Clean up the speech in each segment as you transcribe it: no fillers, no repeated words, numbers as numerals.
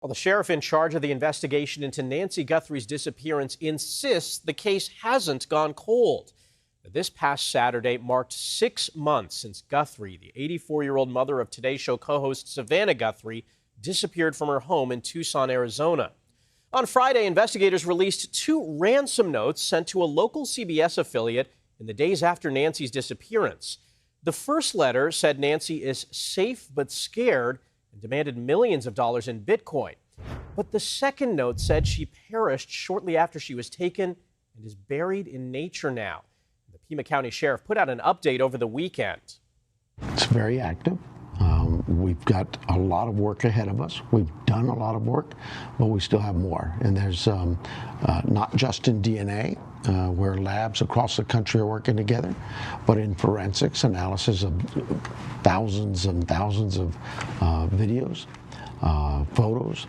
Well, the sheriff in charge of the investigation into Nancy Guthrie's disappearance insists the case hasn't gone cold. This past Saturday marked 6 months since Guthrie, the 84-year-old mother of Today Show co-host Savannah Guthrie, disappeared from her home in Tucson, Arizona. On Friday, investigators released 2 ransom notes sent to a local CBS affiliate in the days after Nancy's disappearance. The first letter said Nancy is safe but scared and demanded millions of dollars in Bitcoin. But the second note said she perished shortly after she was taken and is buried in nature now. The Pima County Sheriff put out an update over the weekend. It's very active. We've got a lot of work ahead of us. We've done a lot of work, but we still have more. And there's not just in DNA, where labs across the country are working together, but in forensics, analysis of thousands and thousands of videos, photos.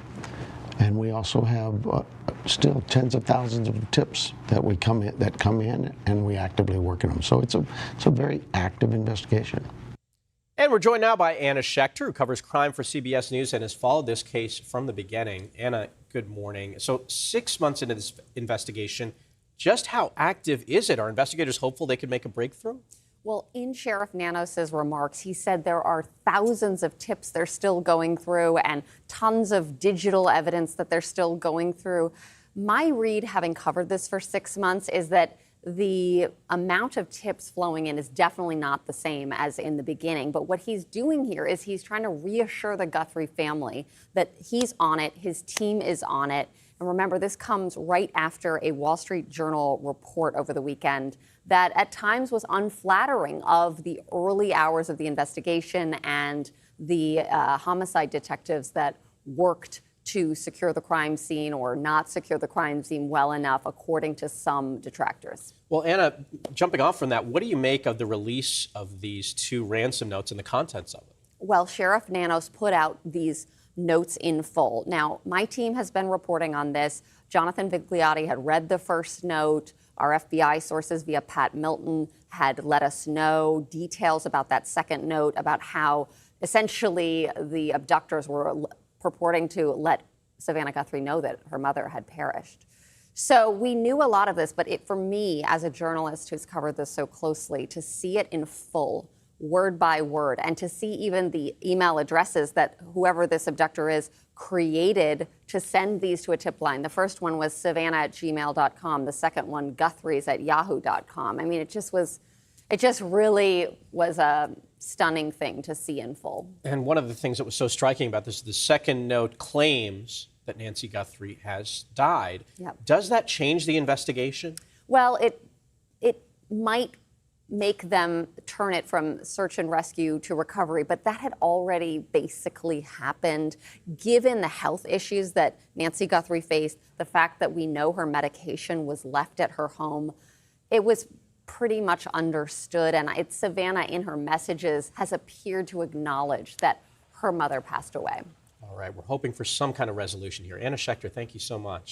And we also have still tens of thousands of tips that come in, and we actively work on them. So it's a very active investigation. And we're joined now by Anna Schecter, who covers crime for CBS News and has followed this case from the beginning. Anna, good morning. So 6 months into this investigation, just how active is it? Are investigators hopeful they could make a breakthrough? Well, in Sheriff Nanos' remarks, he said there are thousands of tips they're still going through and tons of digital evidence that they're still going through. My read, having covered this for 6 months, is that the amount of tips flowing in is definitely not the same as in the beginning. But what he's doing here is he's trying to reassure the Guthrie family that he's on it, his team is on it. And remember, this comes right after a Wall Street Journal report over the weekend that at times was unflattering of the early hours of the investigation and the homicide detectives that worked to secure the crime scene or not secure the crime scene well enough, according to some detractors. Well, Anna, jumping off from that, what do you make of the release of these 2 ransom notes and the contents of it? Well, Sheriff Nanos put out these notes in full. Now, my team has been reporting on this. Jonathan Vigliotti had read the first note. Our FBI sources via Pat Milton had let us know details about that second note, about how essentially the abductors were purporting to let Savannah Guthrie know that her mother had perished. So we knew a lot of this, but for me, as a journalist who's covered this so closely, to see it in full, word by word, and to see even the email addresses that whoever this abductor is created to send these to a tip line. The first one was savannah@gmail.com. The second one, guthries@yahoo.com. I mean, it just really was a stunning thing to see in full. And one of the things that was so striking about this, the second note claims that Nancy Guthrie has died. Yep. Does that change the investigation? Well, it might make them turn it from search and rescue to recovery, but that had already basically happened. Given the health issues that Nancy Guthrie faced, the fact that we know her medication was left at her home, it was pretty much understood, and Savannah in her messages has appeared to acknowledge that her mother passed away. All right, we're hoping for some kind of resolution here. Anna Schecter, thank you so much.